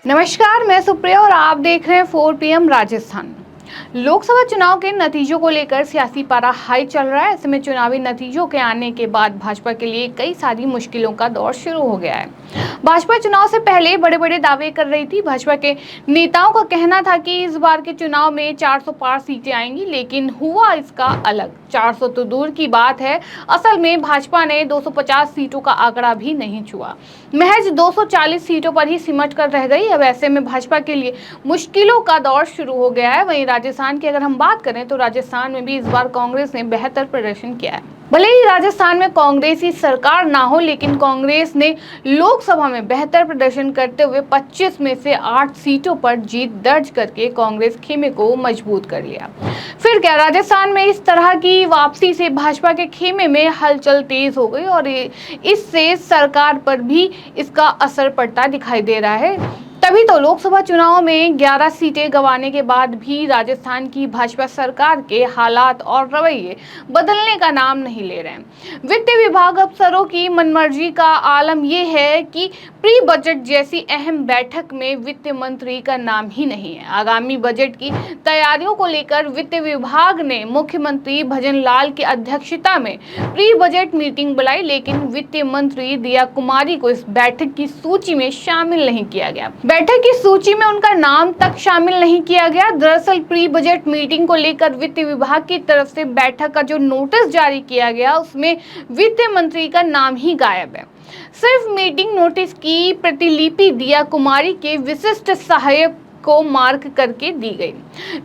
नमस्कार, मैं सुप्रिया और आप देख रहे हैं 4 PM राजस्थान। लोकसभा चुनाव के नतीजों को लेकर सियासी पारा हाई चल रहा है। ऐसे में चुनावी नतीजों के आने के बाद भाजपा के लिए कई सारी मुश्किलों का दौर शुरू हो गया है। भाजपा चुनाव से पहले बड़े बड़े दावे कर रही थी। भाजपा के नेताओं का कहना था कि इस बार के चुनाव में 400 पार सीटें आएंगी, लेकिन हुआ इसका अलग। 400 तो दूर की बात है, असल में भाजपा ने 250 सीटों का आंकड़ा भी नहीं छुआ, महज 240 सीटों पर ही सिमट कर रह गई। अब ऐसे में भाजपा के लिए मुश्किलों का दौर शुरू हो गया है। वहीं राजस्थान की अगर हम बात करें तो राजस्थान में भी इस बार कांग्रेस ने बेहतर प्रदर्शन किया है। भले ही राजस्थान में कांग्रेस की सरकार ना हो, लेकिन कांग्रेस ने लोकसभा में बेहतर प्रदर्शन करते हुए 25 में से 8 सीटों पर जीत दर्ज करके कांग्रेस खेमे को मजबूत कर लिया। फिर क्या, राजस्थान में इस तरह की वापसी से भाजपा के खेमे में हलचल तेज हो गई और इससे सरकार पर भी इसका असर पड़ता दिखाई दे रहा है। तभी तो लोकसभा चुनाव में 11 सीटें गंवाने के बाद भी राजस्थान की भाजपा सरकार के हालात और रवैये बदलने का नाम नहीं ले रहे हैं। वित्त विभाग अफसरों की मनमर्जी का आलम यह है कि प्री बजट जैसी अहम बैठक में वित्त मंत्री का नाम ही नहीं है। आगामी बजट की तैयारियों को लेकर वित्त विभाग ने मुख्यमंत्री भजन लाल की अध्यक्षता में प्री बजट मीटिंग बुलाई, लेकिन वित्त मंत्री दिया कुमारी को इस बैठक की सूची में शामिल नहीं किया गया। बैठक की सूची में उनका नाम तक शामिल नहीं किया गया। दरअसल प्री बजट मीटिंग को लेकर वित्त विभाग की तरफ से बैठक का जो नोटिस जारी किया गया, उसमें वित्त मंत्री का नाम ही गायब है। सिर्फ मीटिंग नोटिस की प्रतिलिपि दिया कुमारी के विशिष्ट सहायक को मार्क करके दी गई।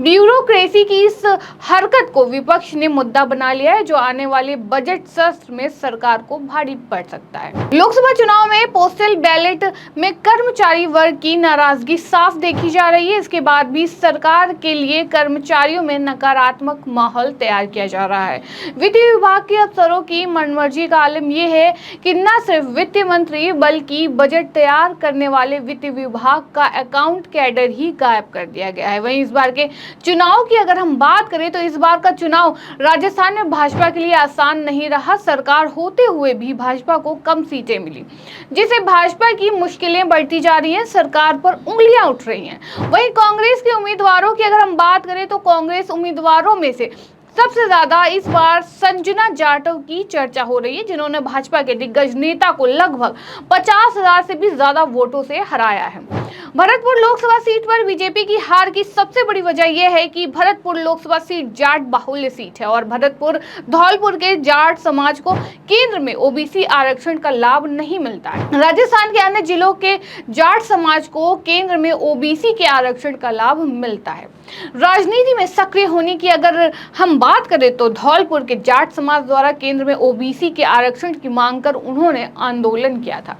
ब्यूरोक्रेसी की इस हरकत को विपक्ष ने मुद्दा बना लिया है, जो आने वाले बजट सत्र में सरकार को भारी पड़ सकता है। लोकसभा चुनाव में पोस्टल बैलेट में कर्मचारी वर्ग की नाराजगी साफ देखी जा रही है। इसके बाद भी सरकार के लिए कर्मचारियों में नकारात्मक माहौल तैयार किया जा रहा है। वित्त विभाग के अफसरों की मनमर्जी का आलम यह है कि न सिर्फ वित्त मंत्री बल्कि बजट तैयार करने वाले वित्त विभाग का अकाउंट कैडर ही गायब कर दिया गया है। वहीं इस बार के चुनाव की अगर हम बात करें तो इस बार का चुनाव राजस्थान में भाजपा के लिए आसान नहीं रहा। सरकार होते हुए भी भाजपा को कम सीटें मिली, जिससे भाजपा की मुश्किलें बढ़ती जा रही हैं, सरकार पर उंगलियां उठ रही हैं। वहीं कांग्रेस के उम्मीदवारों की अगर हम बात करें तो कांग्रेस उम्मीदवारों में से सबसे ज्यादा इस बार संजना जाटव की चर्चा हो रही है, जिन्होंने भाजपा के दिग्गज नेता को लगभग 50,000 से भी ज्यादा वोटों से हराया है। भरतपुर लोकसभा सीट पर बीजेपी की हार की सबसे बड़ी वजह यह है कि भरतपुर लोकसभा सीट जाट बाहुल्य सीट है और भरतपुर धौलपुर के जाट समाज को केंद्र में ओबीसी आरक्षण का लाभ नहीं मिलता है। राजस्थान के अन्य जिलों के जाट समाज को केंद्र में ओबीसी के आरक्षण का लाभ मिलता है। राजनीति में सक्रिय होने की अगर हम बात करें तो धौलपुर के जाट समाज द्वारा केंद्र में ओबीसी के आरक्षण की मांग कर उन्होंने आंदोलन किया था।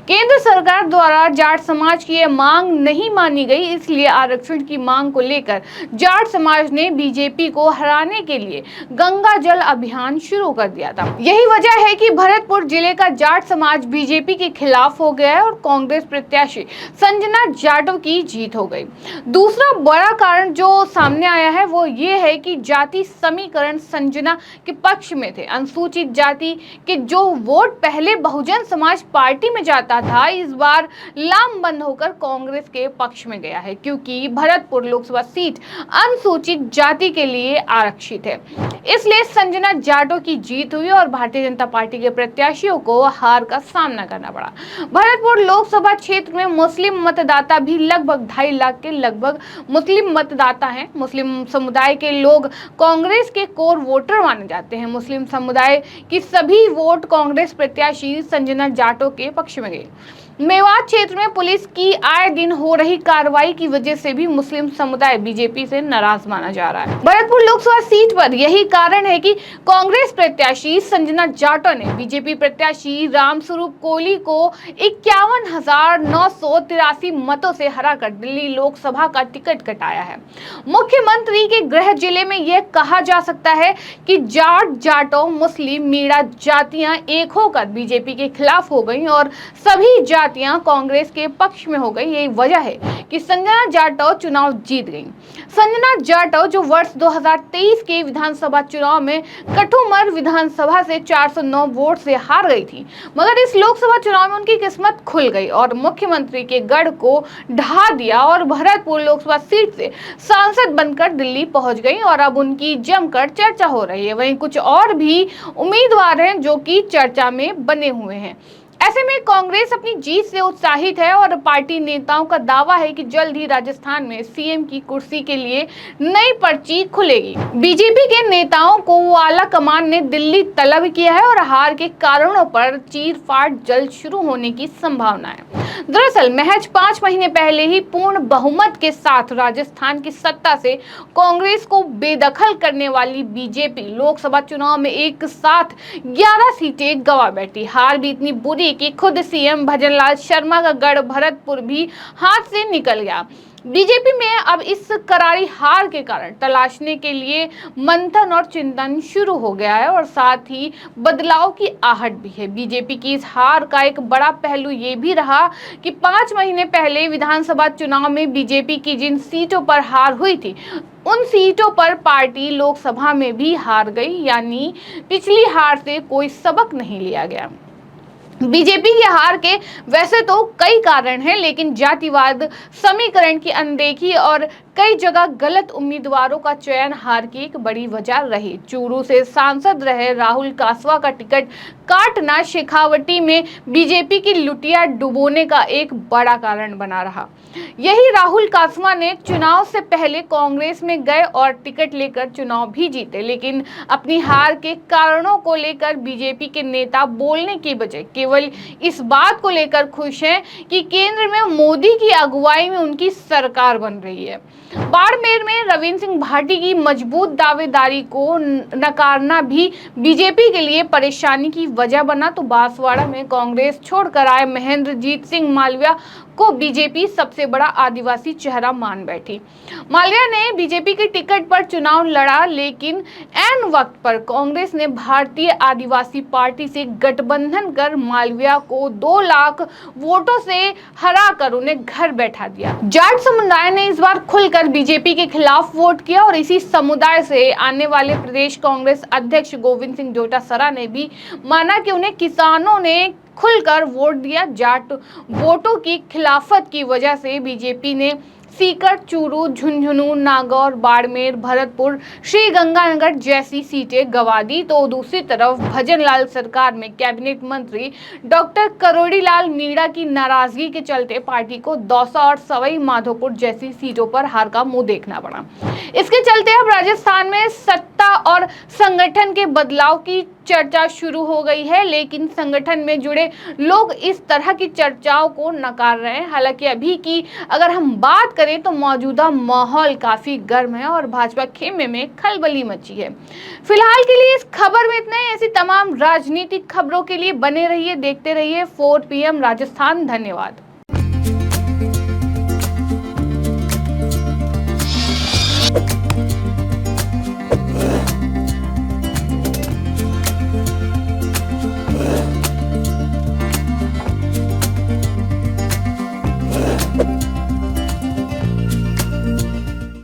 केंद्र सरकार द्वारा जाट समाज की यह मांग नहीं मानी गई, इसलिए आरक्षण की मांग को लेकर जाट समाज ने बीजेपी को हराने के लिए गंगा जल अभियान शुरू कर दिया था। यही वजह है कि भरतपुर जिले का जाट समाज बीजेपी के खिलाफ हो गया है और कांग्रेस प्रत्याशी संजना जाटव की जीत हो गई। दूसरा बड़ा कारण जो सामने आया है वो ये है कि जाति समीकरण संजना के पक्ष में थे। अनुसूचित जाति के जो वोट पहले बहुजन समाज पार्टी में जाता था, इस बार लामबंद होकर कांग्रेस के पक्ष में गया है, क्योंकि भरतपुर लोकसभा सीट अनुसूचित जाति के लिए आरक्षित है। इसलिए संजना जाटव की जीत हुई और भारतीय जनता पार्टी के प्रत्याशियों को हार का सामना करना पड़ा। भरतपुर लोकसभा क्षेत्र में मुस्लिम मतदाता भी लगभग 2.5 लाख के लगभग मुस्लिम मतदाता हैं। मुस्लिम समुदाय के लोग कांग्रेस के कोर वोटर माने जाते हैं। मुस्लिम समुदाय की सभी वोट कांग्रेस प्रत्याशी संजना जाटव के पक्ष में गए। मेवात क्षेत्र में पुलिस की आए दिन हो रही कार्रवाई की वजह से भी मुस्लिम समुदाय बीजेपी से नाराज माना जा रहा है। भरतपुर लोकसभा सीट पर यही कारण है कि कांग्रेस प्रत्याशी संजना जाटव ने बीजेपी प्रत्याशी रामस्वरूप कोहली को 51,983 मतों से हराकर दिल्ली लोकसभा का टिकट कटाया है। मुख्यमंत्री के गृह जिले में यह कहा जा सकता है कि जाट, जाटव, मुस्लिम, मीणा जातियां एक होकर बीजेपी के खिलाफ हो गई और सभी जाति बातियां कांग्रेस के पक्ष में हो गई। यही वजह है कि संजना जाटव चुनाव जीत गई। संजना जाटव जो वर्ष 2023 के विधानसभा चुनाव में कठुमर विधानसभा से 409 वोट से हार गई थी, मगर इस लोकसभा चुनाव में उनकी किस्मत खुल गई और मुख्यमंत्री के गढ़ को ढहा दिया और भरतपुर लोकसभा सीट से सांसद बनकर दिल्ली पहुंच गई और अब उनकी जमकर चर्चा हो रही है। वहीं कुछ और भी उम्मीदवार हैं जो कि चर्चा में बने हुए हैं। ऐसे में कांग्रेस अपनी जीत से उत्साहित है और पार्टी नेताओं का दावा है कि जल्द ही राजस्थान में सीएम की कुर्सी के लिए नई पर्ची खुलेगी। बीजेपी के नेताओं को आला कमान ने दिल्ली तलब किया है और हार के कारणों पर चीर-फाड़ जल्द शुरू होने की संभावना है। दरअसल महज 5 महीने पहले ही पूर्ण बहुमत के साथ राजस्थान की सत्ता से कांग्रेस को बेदखल करने वाली बीजेपी लोकसभा चुनाव में एक साथ 11 सीटें गंवा बैठी। हार भी इतनी बुरी कि खुद सीएम भजनलाल शर्मा का गढ़ भरतपुर भी हाथ से निकल गया। बीजेपी में अब इस करारी हार के कारण तलाशने के लिए मंथन और चिंतन शुरू हो गया है और साथ ही बदलाव की आहट भी है। बीजेपी की इस हार का एक बड़ा पहलू ये भी रहा कि 5 महीने पहले विधानसभा चुनाव में बीजेपी की जिन सीटों पर हार हुई थी, उन सीटों पर पार्टी लोकसभा में भी हार गई, यानी पिछली हार से कोई सबक नहीं लिया गया। बीजेपी की हार के वैसे तो कई कारण हैं, लेकिन जातिवाद समीकरण की अनदेखी और कई जगह गलत उम्मीदवारों का चयन हार की एक बड़ी वजह रही। चूरू से सांसद रहे राहुल कासवा का टिकट काटना शेखावटी में बीजेपी की लुटिया डुबोने का एक बड़ा कारण बना रहा। यही राहुल कासवा ने चुनाव से पहले कांग्रेस में गए और टिकट लेकर चुनाव भी जीते, लेकिन अपनी हार के कारणों को लेकर बीजेपी के नेता बोलने की बजाय केवल इस बात को लेकर खुश हैं कि केंद्र में मोदी की अगुवाई में उनकी सरकार बन रही है। बाड़मेर में रविंद्र सिंह भाटी की मजबूत दावेदारी को नकारना भी बीजेपी के लिए परेशानी की वजह बना, तो बांसवाड़ा में कांग्रेस छोड़कर आए महेंद्रजीत सिंह मालविया को बीजेपी सबसे बड़ा आदिवासी चेहरा मान बैठी। मालविया ने बीजेपी की टिकट पर चुनाव लड़ा, लेकिन ऐन वक्त पर कांग्रेस ने भारतीय आदिवासी पार्टी से गठबंधन कर मालविया को 2 लाख वोटों से हराकर उन्हें घर बैठा दिया। जाट समुदाय ने इस बार खुलकर बीजेपी के खिलाफ वोट किया और इसी समुदाय से आने वाले प्रदेश कांग्रेस अध्यक्ष गोविंद सिंह डोटासरा ने भी माना कि उन्हें किसानों ने खुलकर वोट दिया। जाट वोटों की खिलाफत की वजह से बीजेपी ने सीकर, चूरू, झुंझुनू, नागौर, बाड़मेर, भरतपुर, श्रीगंगानगर जैसी सीटें गंवा दी, तो दूसरी तरफ भजनलाल सरकार में कैबिनेट मंत्री डॉक्टर करोड़ीलाल मीणा की नाराजगी के चलते पार्टी को दौसा और सवाई माधोपुर जैसी सीटों पर हार का मुंह देखना पड़ा। इसके चलते अब राजस्थान में सत्ता और संगठन के बदलाव की चर्चा शुरू हो गई है, लेकिन संगठन में जुड़े लोग इस तरह की चर्चाओं को नकार रहे हैं। हालांकि अभी की अगर हम बात करें तो मौजूदा माहौल काफी गर्म है और भाजपा खेमे में खलबली मची है। फिलहाल के लिए इस खबर में इतना ही। ऐसी तमाम राजनीतिक खबरों के लिए बने रहिए, देखते रहिए 4 PM राजस्थान। धन्यवाद।